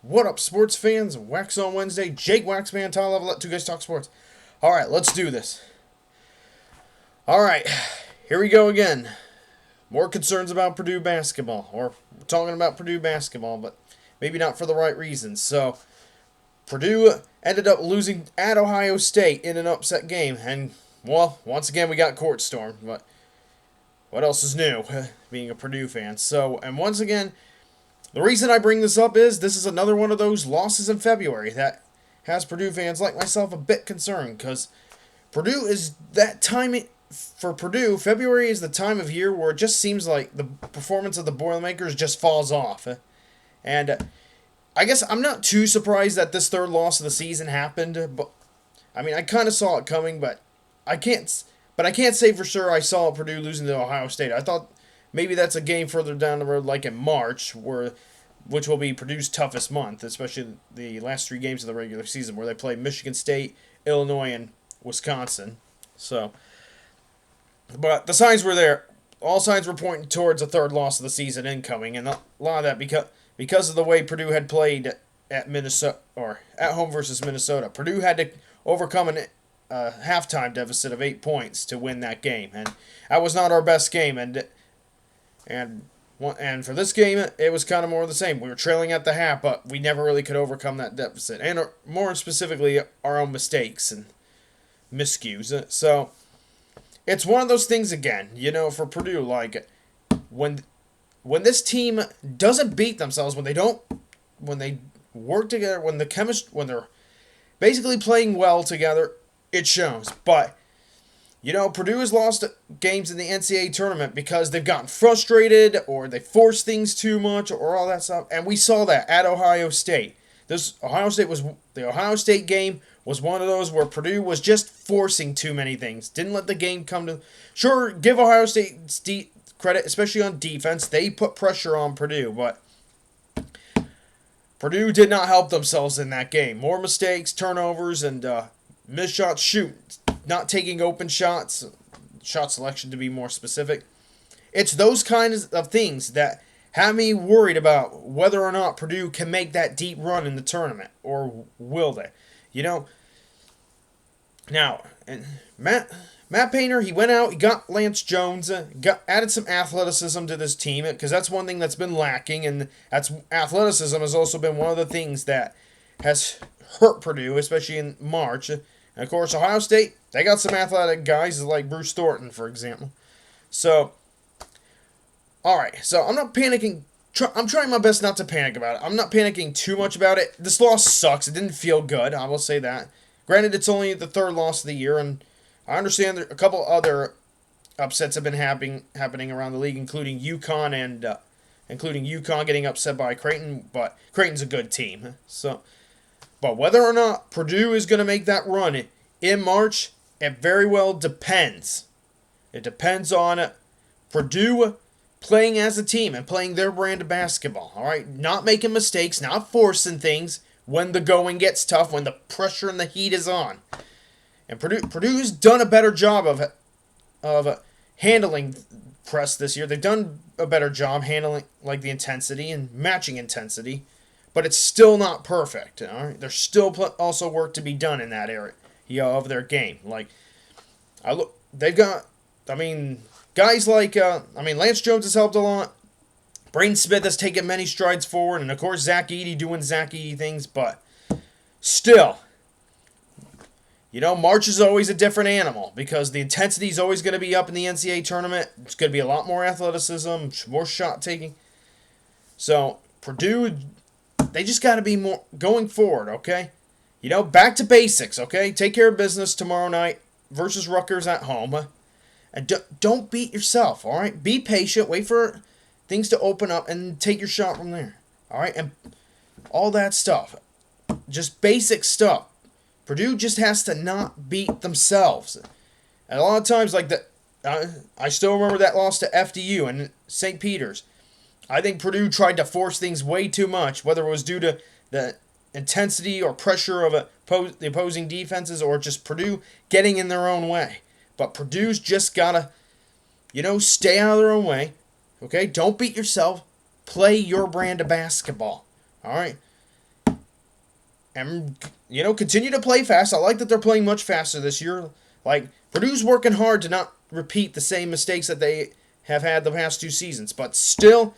What up, sports fans? Waxon Wednesday, Jake Waxman, Tyler Level, Two Guys Talk Sports. All right, let's do this. All right, here we go again. More concerns about Purdue basketball, or we're talking about Purdue basketball, but maybe not for the right reasons. So, Purdue ended up losing at Ohio State in an upset game, and well, once again we got court stormed. But what else is new? Being a Purdue fan. So, and once again, the reason I bring this up is this is another one of those losses in February that has Purdue fans like myself a bit concerned, because Purdue is that time for Purdue. February is the time of year where it just seems like the performance of the Boilermakers just falls off, and I guess I'm not too surprised that this third loss of the season happened. But I mean, I kind of saw it coming, but I can't. But I can't say for sure I saw Purdue losing to Ohio State. I thought maybe that's a game further down the road, like in March, which will be Purdue's toughest month, especially the last three games of the regular season, where they play Michigan State, Illinois, and Wisconsin. So, but the signs were there. All signs were pointing towards a third loss of the season incoming, and a lot of that because of the way Purdue had played at Minnesota, or at home versus Minnesota. Purdue had to overcome a halftime deficit of 8 points to win that game, and that was not our best game. And for this game, it was kind of more of the same. We were trailing at the half, but we never really could overcome that deficit, and more specifically, our own mistakes and miscues. So it's one of those things again, for Purdue. Like when this team doesn't beat themselves, when they work together, when they're basically playing well together, it shows. But Purdue has lost games in the NCAA tournament because they've gotten frustrated, or they force things too much, or all that stuff. And we saw that at Ohio State. The Ohio State game was one of those where Purdue was just forcing too many things. Didn't let the game come to. Sure, give Ohio State credit, especially on defense. They put pressure on Purdue, but Purdue did not help themselves in that game. More mistakes, turnovers, and missed shots, not taking open shots, shot selection to be more specific. It's those kinds of things that have me worried about whether or not Purdue can make that deep run in the tournament, or will they? Now, and Matt Painter, he went out, he got Lance Jones, added some athleticism to this team, because that's one thing that's been lacking, and athleticism has also been one of the things that has hurt Purdue, especially in March. And of course, Ohio State, they got some athletic guys like Bruce Thornton, for example. So, alright, so I'm not panicking. I'm trying my best not to panic about it. I'm not panicking too much about it. This loss sucks. It didn't feel good, I will say that. Granted, it's only the third loss of the year, and I understand that a couple other upsets have been happening around the league, including UConn getting upset by Creighton, but Creighton's a good team. But whether or not Purdue is going to make that run in March, it very well depends. It depends on Purdue playing as a team and playing their brand of basketball. All right, not making mistakes, not forcing things when the going gets tough, when the pressure and the heat is on. And Purdue's done a better job of handling press this year. They've done a better job handling the intensity and matching intensity. But it's still not perfect. All right? There's still also work to be done in that area of their game. They've got, guys like, Lance Jones has helped a lot. Braden Smith has taken many strides forward, and of course Zach Edey doing Zach Edey things. But still, March is always a different animal, because the intensity is always going to be up in the NCAA tournament. It's going to be a lot more athleticism, more shot taking. So Purdue, they just got to be more going forward, okay? Back to basics, okay? Take care of business tomorrow night versus Rutgers at home. And don't beat yourself, all right? Be patient. Wait for things to open up and take your shot from there, all right? And all that stuff. Just basic stuff. Purdue just has to not beat themselves. And a lot of times, I still remember that loss to FDU and St. Peter's. I think Purdue tried to force things way too much, whether it was due to the intensity or pressure of the opposing defenses, or just Purdue getting in their own way. But Purdue's just got to, stay out of their own way. Okay? Don't beat yourself. Play your brand of basketball. All right? and continue to play fast. I like that they're playing much faster this year. Like, Purdue's working hard to not repeat the same mistakes that they have had the past 2 seasons, but still,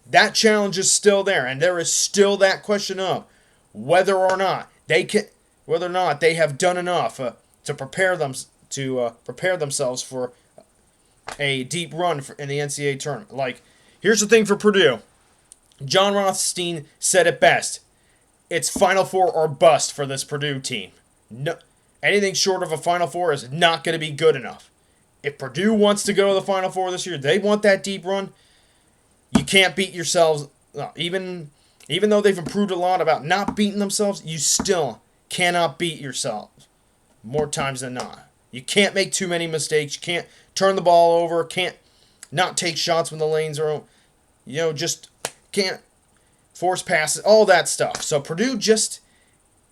that challenge is still there, and there is still that question of whether or not they have done enough to prepare themselves for a deep run in the NCAA tournament. Like, here's the thing for Purdue. John Rothstein said it best. It's Final Four or bust for this Purdue team. No, anything short of a Final Four is not going to be good enough. If Purdue wants to go to the Final Four this year, they want that deep run, you can't beat yourselves. Even though they've improved a lot about not beating themselves, you still cannot beat yourselves more times than not. You can't make too many mistakes. You can't turn the ball over. Can't not take shots when the lanes are, just can't force passes, all that stuff. So Purdue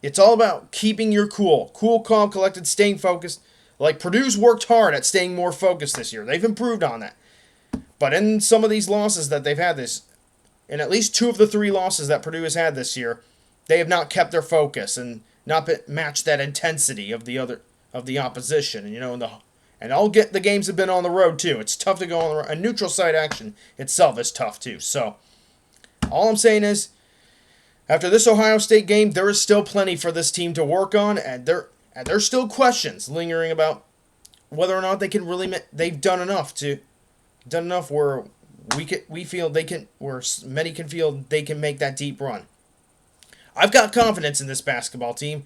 it's all about keeping your cool, calm, collected, staying focused. Like, Purdue's worked hard at staying more focused this year. They've improved on that. But in some of these losses that they've had in at least 2 of the 3 losses that Purdue has had this year, they have not kept their focus and not matched that intensity of the opposition. And all the games have been on the road too. It's tough to go on the road. A neutral site action itself is tough too. So all I'm saying is, after this Ohio State game, there is still plenty for this team to work on, and there's still questions lingering about whether or not they've done enough where we feel they can, where many can feel they can make that deep run. I've got confidence in this basketball team,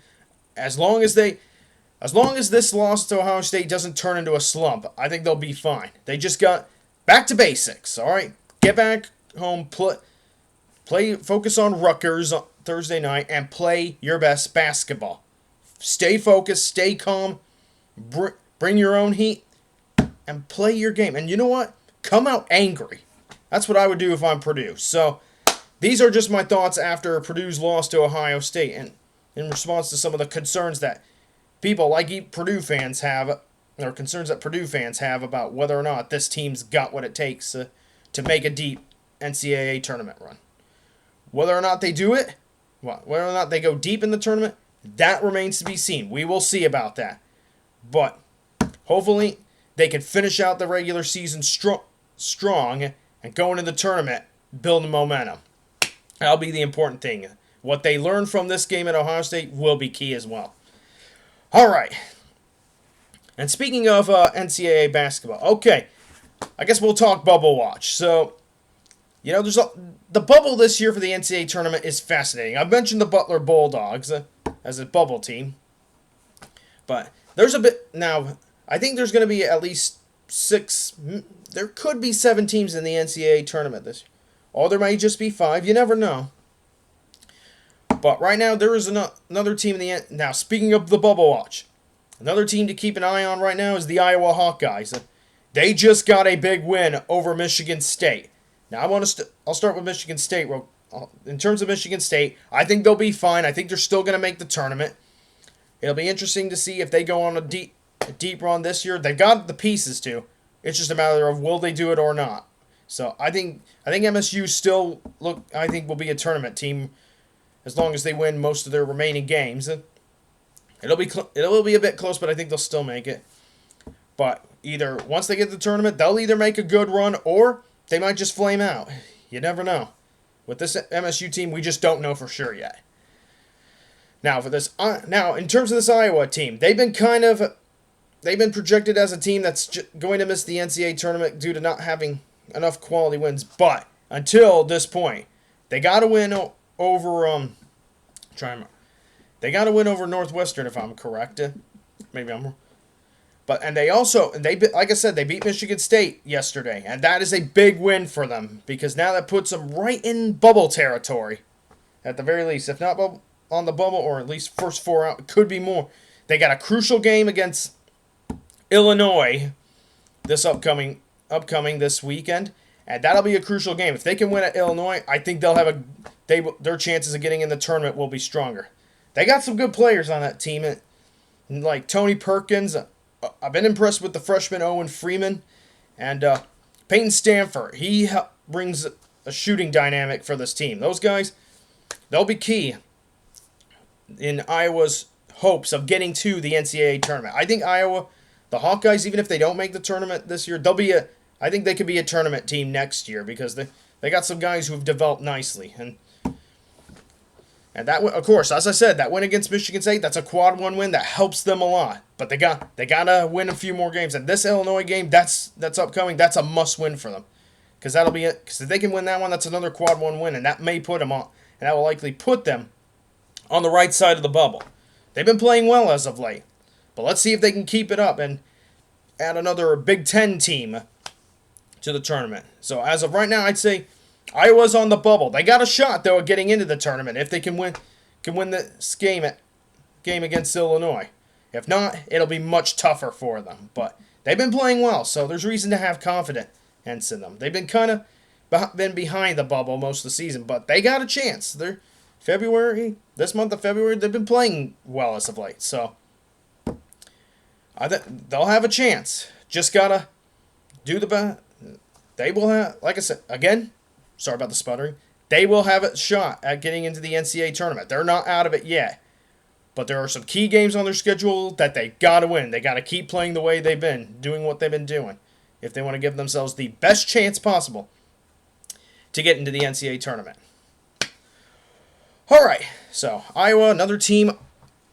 as long as this loss to Ohio State doesn't turn into a slump. I think they'll be fine. They just got back to basics. All right, get back home, focus on Rutgers on Thursday night, and play your best basketball. Stay focused, stay calm, bring your own heat, and play your game. And you know what? Come out angry. That's what I would do if I'm Purdue. So these are just my thoughts after Purdue's loss to Ohio State, and in response to some of the concerns that people like Purdue fans have, or concerns that Purdue fans have about whether or not this team's got what it takes to make a deep NCAA tournament run. Whether or not they do it, whether or not they go deep in the tournament, that remains to be seen. We will see about that. But hopefully they can finish out the regular season strong and go into the tournament building momentum. That'll be the important thing. What they learn from this game at Ohio State will be key as well. All right. And speaking of NCAA basketball, okay, I guess we'll talk bubble watch. So, there's the bubble this year for the NCAA tournament is fascinating. I've mentioned the Butler Bulldogs as a bubble team, but there's I think there's going to be at least 6. There could be 7 teams in the NCAA tournament this year. Or there may just be 5. You never know. But right now, there is another team in the... Now, speaking of the bubble watch, another team to keep an eye on right now is the Iowa Hawkeyes. They just got a big win over Michigan State. Now, I'll start with Michigan State. In terms of Michigan State, I think they'll be fine. I think they're still going to make the tournament. It'll be interesting to see if they go on a deep run this year. They got the pieces to. It's just a matter of will they do it or not. So I think MSU still will be a tournament team as long as they win most of their remaining games. It'll be a bit close, but I think they'll still make it. But once they get to the tournament, they'll either make a good run or they might just flame out. You never know. With this MSU team, we just don't know for sure yet. Now in terms of this Iowa team, they've been projected as a team that's going to miss the NCAA tournament due to not having enough quality wins. But until this point, they got to win over They got to win over Northwestern, if I'm correct. Maybe I'm wrong. Like I said, they beat Michigan State yesterday, and that is a big win for them because now that puts them right in bubble territory, at the very least. If not on the bubble, or at least first 4 out, it could be more. They got a crucial game against Illinois this upcoming this weekend, and that'll be a crucial game. If they can win at Illinois, I think they'll have their chances of getting in the tournament will be stronger. They got some good players on that team, like Tony Perkins. I've been impressed with the freshman Owen Freeman, and Peyton Stanford. He brings a shooting dynamic for this team. Those guys, they'll be key in Iowa's hopes of getting to the NCAA tournament. I think Iowa, the Hawkeyes, even if they don't make the tournament this year, I think they could be a tournament team next year because they got some guys who have developed nicely. And that, of course, as I said, that win against Michigan State, that's a quad one win that helps them a lot. But they gotta win a few more games. And this Illinois game, that's upcoming. That's a must win for them, because that'll be it. Because if they can win that one, that's another quad one win, and that may put them on, and that will likely put them on the right side of the bubble. They've been playing well as of late, but let's see if they can keep it up and add another Big Ten team to the tournament. So as of right now, I'd say Iowa's on the bubble. They got a shot, though, at getting into the tournament if they can win this game against Illinois. If not, it'll be much tougher for them. But they've been playing well, so there's reason to have confidence in them. They've been kind of been behind the bubble most of the season, but they got a chance. This month of February, they've been playing well as of late. So they'll have a chance. Just gotta do the best. They will have, like I said, again, sorry about the sputtering. They will have a shot at getting into the NCAA tournament. They're not out of it yet. But there are some key games on their schedule that they got to win. They got to keep playing the way they've been, doing what they've been doing, if they want to give themselves the best chance possible to get into the NCAA tournament. All right, so Iowa, another team.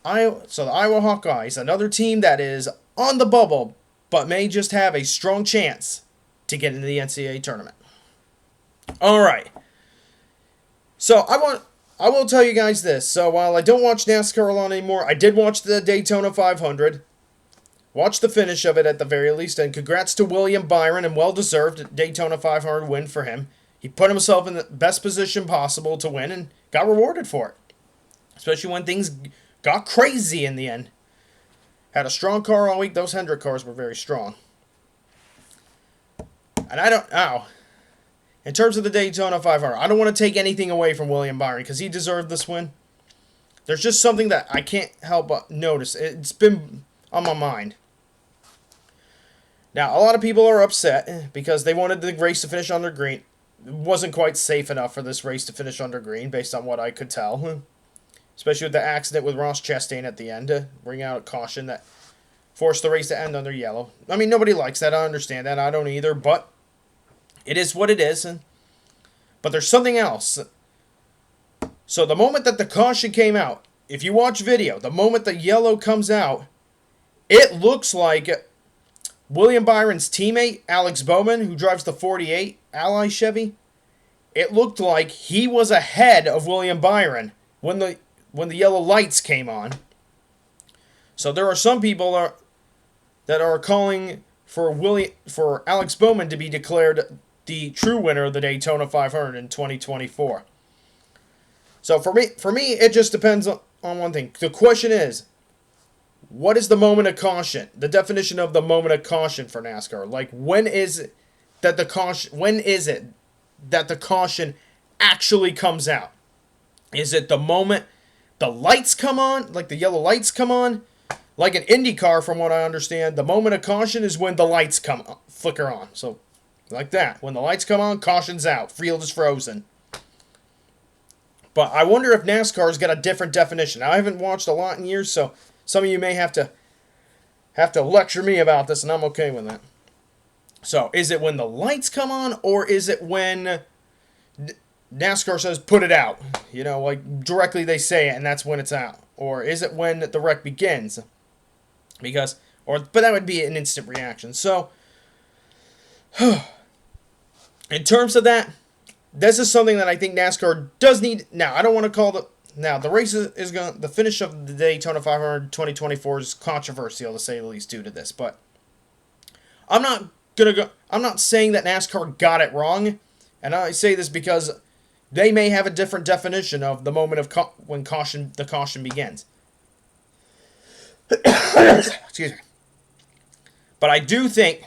So the Iowa Hawkeyes, another team that is on the bubble, but may just have a strong chance to get into the NCAA tournament. All right. So I will tell you guys this. So while I don't watch NASCAR a lot anymore, I did watch the Daytona 500. Watch the finish of it at the very least. And congrats to William Byron, and well-deserved Daytona 500 win for him. He put himself in the best position possible to win and got rewarded for it. Especially when things got crazy in the end. Had a strong car all week. Those Hendrick cars were very strong. And in terms of the Daytona 500, I don't want to take anything away from William Byron because he deserved this win. There's just something that I can't help but notice. It's been on my mind. Now, a lot of people are upset because they wanted the race to finish under green. It wasn't quite safe enough for this race to finish under green, based on what I could tell. Especially with the accident with Ross Chastain at the end, to bring out a caution that forced the race to end under yellow. I mean, nobody likes that. I understand that. I don't either, but it is what it is. But there's something else. So the moment that the caution came out, if you watch video, the moment the yellow comes out, it looks like William Byron's teammate, Alex Bowman, who drives the 48 Ally Chevy, it looked like he was ahead of William Byron when the yellow lights came on. So there are some people that are calling for Alex Bowman to be declared the true winner of the Daytona 500 in 2024. So for me, it just depends on one thing. The question is, what is the moment of caution? The definition of the moment of caution for NASCAR. Like, when is it that the caution actually comes out? Is it the moment the lights come on, like the yellow lights come on? Like an Indy car, from what I understand, the moment of caution is when the lights flicker on. So, like that. When the lights come on, caution's out. Field is frozen. But I wonder if NASCAR's got a different definition. Now, I haven't watched a lot in years, so some of you may have to lecture me about this, and I'm okay with that. So, is it when the lights come on, or is it when NASCAR says, put it out? You know, like, directly they say it, and that's when it's out. Or is it when the wreck begins? But that would be an instant reaction. So, in terms of that, this is something that I think NASCAR does need. Now, I don't want to call the race the finish of the Daytona 500 2024 is controversial, to say the least, due to this. But I'm not saying that NASCAR got it wrong, and I say this because they may have a different definition of the moment of when the caution begins. Excuse me. But I do think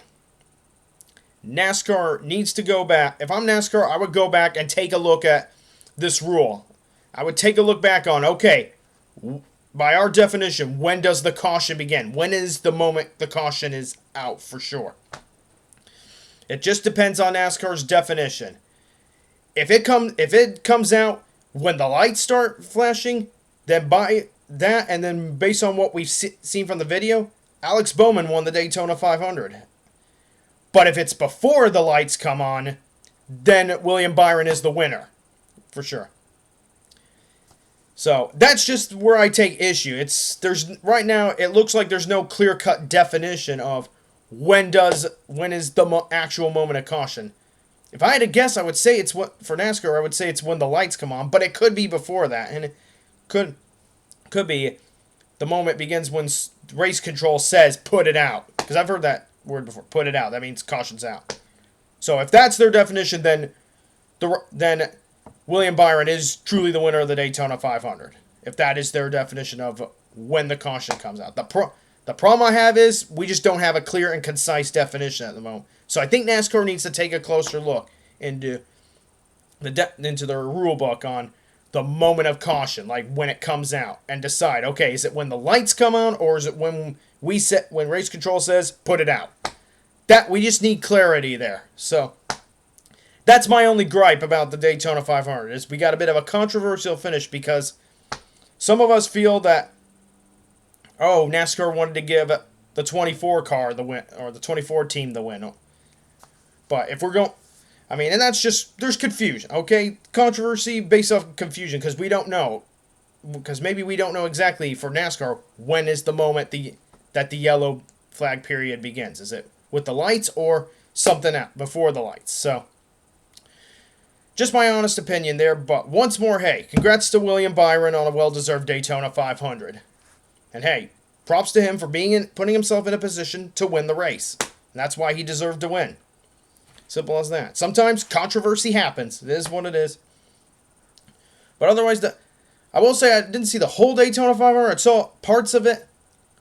NASCAR needs to go back. If I'm NASCAR, I would go back and take a look at this rule. I would take a look back on, okay, by our definition, when does the caution begin? When is the moment the caution is out for sure? It just depends on NASCAR's definition. If it comes out when the lights start flashing, then by that, and then based on what we've seen from the video, Alex Bowman won the Daytona 500. But if it's before the lights come on, then William Byron is the winner, for sure. So that's just where I take issue. Right now it looks like there's no clear-cut definition of when is the actual moment of caution. If I had to guess, I would say for NASCAR, I would say it's when the lights come on, but it could be before that, and it could be the moment begins when race control says put it out, because I've heard that word before. Put it out. That means caution's out. So if that's their definition, then William Byron is truly the winner of the Daytona 500. If that is their definition of when the caution comes out. The problem I have is we just don't have a clear and concise definition at the moment. So I think NASCAR needs to take a closer look into their rule book on the moment of caution, like when it comes out, and decide, okay, is it when the lights come on, or is it when race control says put it out? That we just need clarity there. So that's my only gripe about the Daytona 500 is we got a bit of a controversial finish because some of us feel that NASCAR wanted to give the 24 car the win, or the 24 team the win. But if we're going, and that's just, there's confusion, okay? Controversy based off confusion because we don't know. Because maybe we don't know exactly for NASCAR when is the moment that the yellow flag period begins. Is it with the lights or something else before the lights? So, just my honest opinion there. But once more, hey, congrats to William Byron on a well-deserved Daytona 500. And hey, props to him for putting himself in a position to win the race. And that's why he deserved to win. Simple as that. Sometimes controversy happens. It is what it is. But otherwise, I will say I didn't see the whole Daytona 500. I saw parts of it.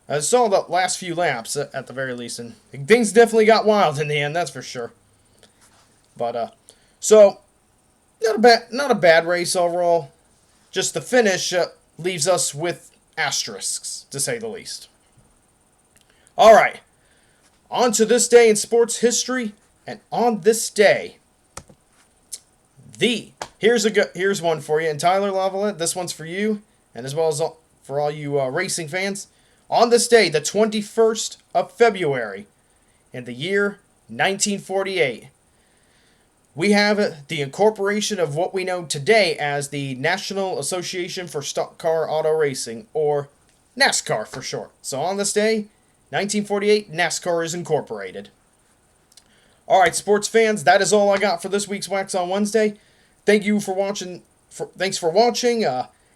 I saw the last few laps at the very least. And things definitely got wild in the end, that's for sure. But, so, not a bad race overall. Just the finish leaves us with asterisks, to say the least. Alright. On to this day in sports history. And on this day, here's one for you. And Tyler Lavalette, this one's for you, and as well as for all you racing fans. On this day, the 21st of February, in the year 1948, we have the incorporation of what we know today as the National Association for Stock Car Auto Racing, or NASCAR for short. So on this day, 1948, NASCAR is incorporated. Alright, sports fans, that is all I got for this week's Waxon Wednesday. Thank you for watching. Thanks for watching.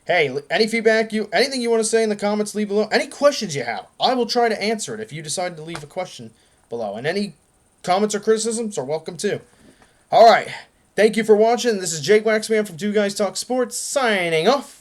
Hey, any feedback, anything you want to say in the comments, leave below. Any questions you have, I will try to answer it if you decide to leave a question below. And any comments or criticisms are welcome too. Alright, thank you for watching. This is Jake Waxman from Two Guys Talk Sports, signing off.